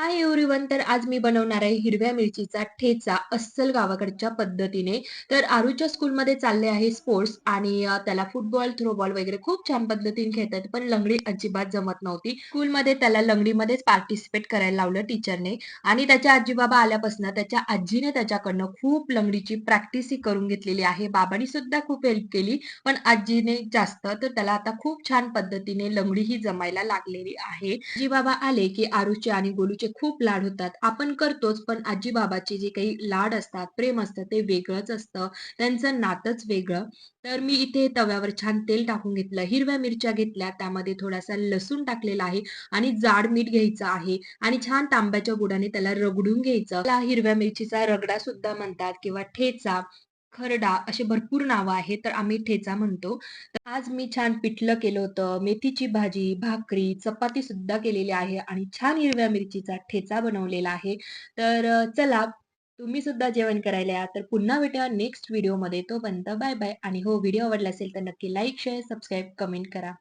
Hi everyone. तर आज मी बनवणार आहे हिरव्या मिरचीचा ठेचा अस्सल गावाकडच्या पद्धतीने. तर आरूच्या स्कूलमध्ये चालले आहे स्पोर्ट्स आणि त्याला फुटबॉल, थ्रोबॉल वगैरे खूप छान पद्धतीने खेळता येतं. पण लंगडी अजिबात जमत नव्हती. स्कूलमध्ये त्याला लंगडीमध्येच पार्टिसिपेट करायला लावलं टीचरने आणि त्याच्या आजी-बाबा आल्यापासून त्याच्या आजीने त्याच्याकडनं खूप लंगडीची प्रॅक्टिसही करून घेतलेली आहे. बाबांनी सुद्धा खूप हेल्प केली, पण आजीने जास्त. तर त्याला आता खूप छान पद्धतीने लंगडीही जमायला लागलेली आहे. आजी-बाबा आले, की आरूचे आणि गोलूचे खूप लाड होतात. आपण करतोच, पण आजी-बाबाचे जे काही लाड असतात, प्रेम असतं ते वेगळंच असतं. त्यांचं नातंच वेगळं. तर मी इथे तव्यावर छान तेल टाकून घेतलं, हिरव्या मिरच्या घेतल्या, त्यामध्ये थोडासा लसूण टाकलेला आहे आणि जाड मीठ घ्यायचं आहे आणि छान तांब्याच्या बुडाने त्याला रगडून घ्यायचं. त्याला हिरव्या मिरचीचा रगडा सुद्धा म्हणतात किंवा ठेचा, खरडा अशी भरपूर नावं आहेत, तर आम्ही ठेचा म्हणतो. तर आज मी छान पिठलं केलं होतं, मेथीची भाजी, भाकरी, चपाती सुद्धा केलेली आहे आणि छान हिरव्या मिरचीचा ठेचा बनवलेला आहे. तर चला तुम्ही सुद्धा जेवण करायला या. तर पुन्हा भेटूया नेक्स्ट व्हिडिओमध्ये. तोपर्यंत बाय बाय आणि हो व्हिडिओ आवडला असेल तर नक्की लाईक, शेअर, सबस्क्राईब, कमेंट करा.